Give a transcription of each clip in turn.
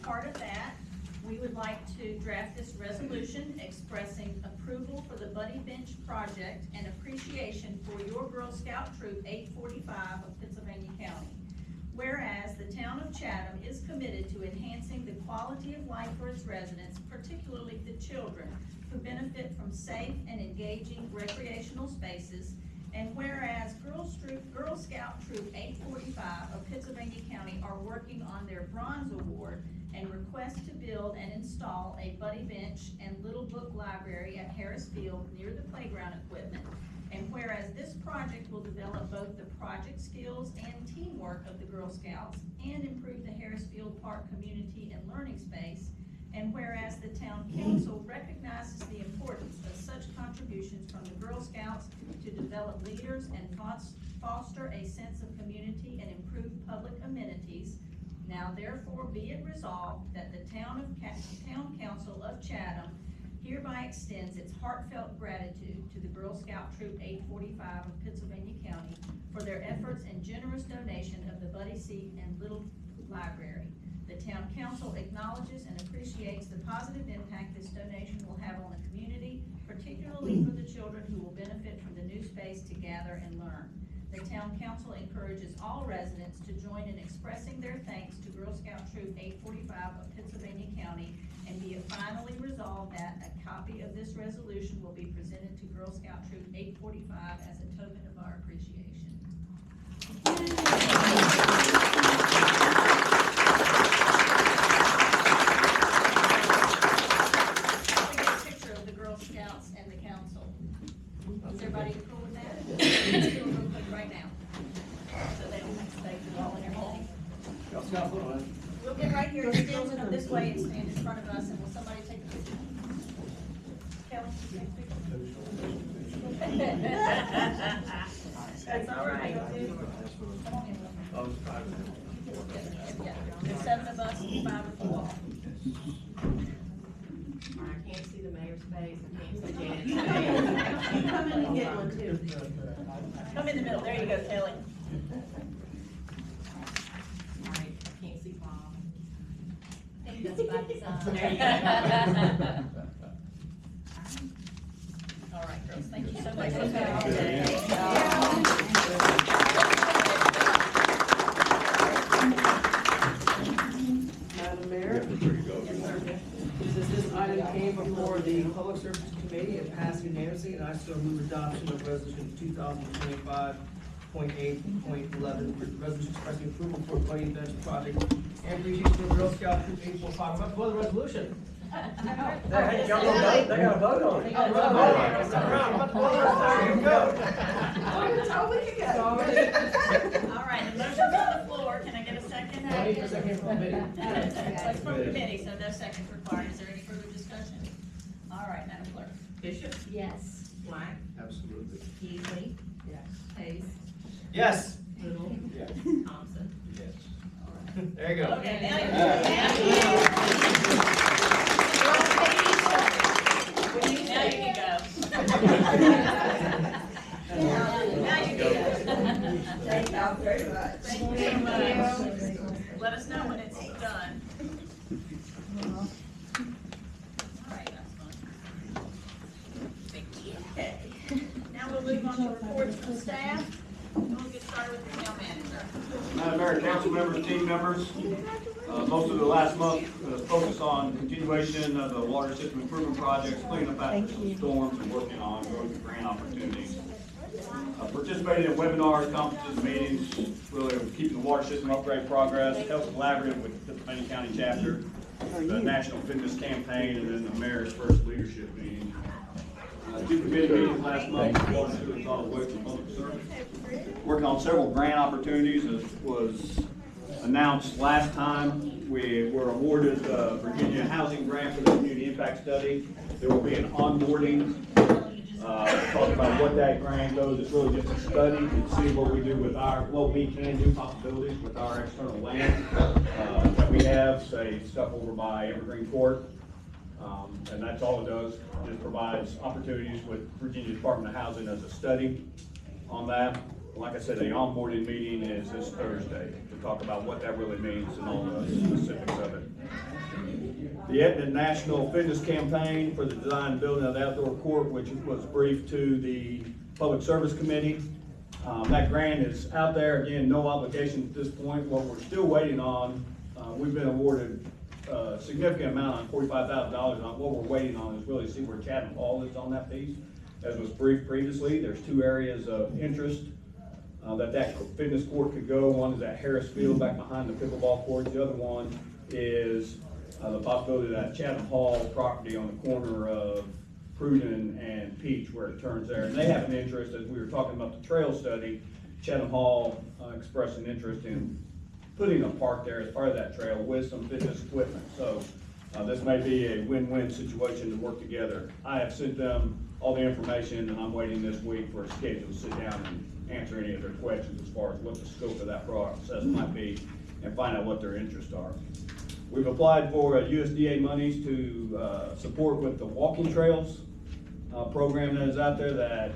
part of that, we would like to draft this resolution expressing approval for the Buddy Bench project and appreciation for your Girl Scout Troop 845 of Pennsylvania County. Whereas the town of Chatham is committed to enhancing the quality of life for its residents, particularly the children, who benefit from safe and engaging recreational spaces. And whereas Girl Scout Troop 845 of Pennsylvania County are working on their Bronze Award and request to build and install a Buddy Bench and Little Book Library at Harris Field near the playground equipment. And whereas this project will develop both the project skills and teamwork of the Girl Scouts and improve the Harris Field Park community and learning space. And whereas the town council recognizes the importance of such contributions from the Girl Scouts to develop leaders and foster a sense of community and improve public amenities, now therefore be it resolved that the town council of Chatham hereby extends its heartfelt gratitude to the Girl Scout Troop 845 of Pennsylvania County for their efforts and generous donation of the Buddy Seat and Little Library. The town council acknowledges and appreciates the positive impact this donation will have on the community, particularly for the children who will benefit from the new space to gather and learn. The town council encourages all residents to join in expressing their thanks to Girl Scout Troop 845 of Pennsylvania County, and be it finally resolved that a copy of this resolution will be presented to Girl Scout Troop 845 as a token of our appreciation. Scouts and the council. Is everybody cool with that? Let's do it real quick right now, so they don't have to stay through all in their holding. We'll get right here, stand up this way and stand in front of us, and will somebody take a picture? Kelly, you take a picture? That's all right. Come on in. Yeah, there's 7 of us and 5 of you all. I can't see the mayor's face, I can't see Janet's face. Come in and get one too. Come in the middle, there you go, Kelly. All right, I can't see Bob. I think that's about design. There you go. All right, girls, thank you so much. Madam Mayor, since this item came before the Public Services Committee and passed unanimously, and I so move adoption of resolution 2025.8.11, resolution expressing approval for Buddy Bench project and appreciation for Girl Scout Troop 845. Let's vote the resolution. Hey, y'all they gotta vote on it. All right, the motion's on the floor. Can I get a second? Second from committee. It's from committee, so no seconds required. Is there any further discussion? All right, Madam Clerk. Bishop, Yes. Black, Absolutely. Heasley, Yes. Hayes, Yes. Little, Yes. Thompson. Yes. There you go. Okay, now you can go. Now you can go. Thank you very much. Thank you so much. Let us know when it's done. All right, that's fun. Okay, now we'll move on to reports from staff. And we'll get started with the town manager. Madam Mayor, council members, team members, most of the last month focused on continuation of the water system improvement projects, cleaning up after some storms, and working on growth and grant opportunities. Participated in webinars, conferences, meetings, really keeping the water system upgrade progress, health collaborative with the Pennsylvania County chapter, the National Fitness Campaign, and then the mayor's first leadership meeting. 2 committee meetings last month, water system, solid waste, and public service. Working on several grant opportunities, as was announced last time. We were awarded the Virginia Housing Grant for the Community Impact Study. There will be an onboarding, talk about what that grant goes. It's really just a study to see what we do with what we can do, possibilities with our external land that we have, say stuff over by Evergreen Court. And that's all it does. It just provides opportunities with Virginia Department of Housing as a study on that. Like I said, the onboarding meeting is this Thursday to talk about what that really means and all the specifics of it. The Etna National Fitness Campaign for the design and building of the outdoor court, which was briefed to the Public Service Committee. That grant is out there, again, no obligation at this point. What we're still waiting on, we've been awarded a significant amount on $45,000 on. What we're waiting on is really to see where Chatham Hall is on that piece. As was briefed previously, there's two areas of interest that fitness court could go. One is at Harris Field back behind the pickleball courts. The other one is the possibility of that Chatham Hall property on the corner of Pruden and Peach where it turns there. And they have an interest, as we were talking about the trail study, Chatham Hall expressed an interest in putting a park there as part of that trail with some fitness equipment. So this may be a win-win situation to work together. I have sent them all the information and I'm waiting this week for a schedule to sit down and answer any of their questions as far as what the scope of that process might be and find out what their interests are. We've applied for USDA monies to support with the walking trails program that is out there that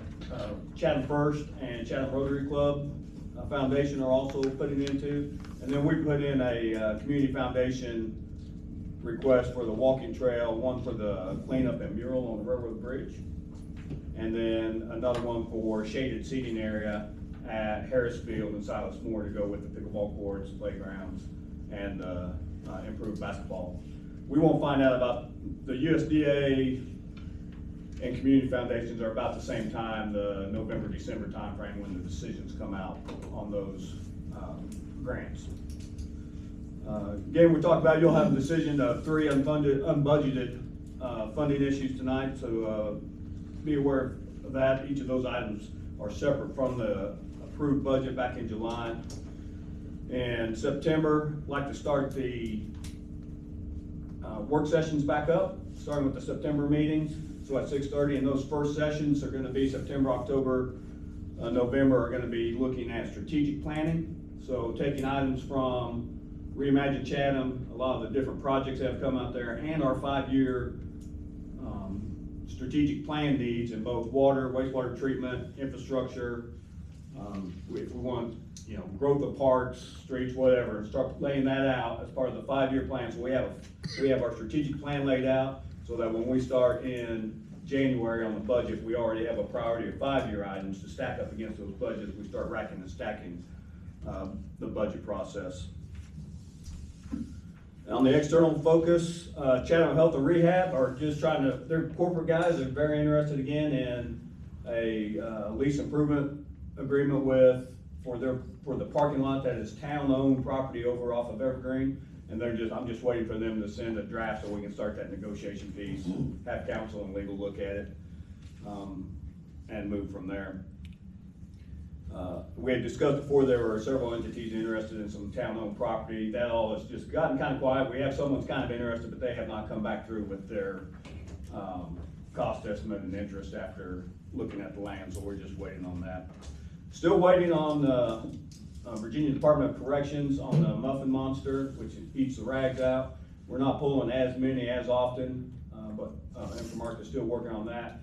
Chatham First and Chatham Rotary Club Foundation are also putting into. And then we put in a community foundation request for the walking trail, one for the cleanup and mural on the railroad bridge, and then another one for shaded seating area at Harris Field and Silas Moore to go with the pickleball courts, playgrounds, and improved basketball. We won't find out about the USDA and community foundations are about the same time, the November, December timeframe when the decisions come out on those grants. Again, we talked about you'll have a decision of 3 unbudgeted funding issues tonight, so be aware of that. Each of those items are separate from the approved budget back in July. In September, I'd like to start the work sessions back up, starting with the September meetings. So at 6:30, and those first sessions are going to be September, October, November are going to be looking at strategic planning. So taking items from Reimagine Chatham, a lot of the different projects that have come out there, and our 5-year strategic plan needs in both water, wastewater treatment, infrastructure. If we want, growth of parks, streets, whatever, and start laying that out as part of the 5-year plan. So we have our strategic plan laid out so that when we start in January on the budget, we already have a priority of 5-year items to stack up against those budgets. We start racking and stacking the budget process. And on the external focus, Chatham Health and Rehab are just trying to, they're corporate guys, they're very interested again in a lease improvement agreement for the parking lot that is town-owned property over off of Evergreen. And I'm just waiting for them to send a draft so we can start that negotiation piece, have counsel and legal look at it, and move from there. We had discussed before there were several entities interested in some town-owned property. That all has just gotten kind of quiet. We have someone's kind of interested, but they have not come back through with their cost estimate and interest after looking at the land, so we're just waiting on that. Still waiting on Virginia Department of Corrections on the Muffin Monster, which eats the rags out. We're not pulling as many as often, but Infomark is still working on that.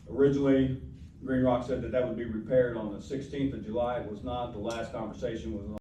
Originally, Green Rock said that would be repaired on the 16th of July. It was not. The last conversation was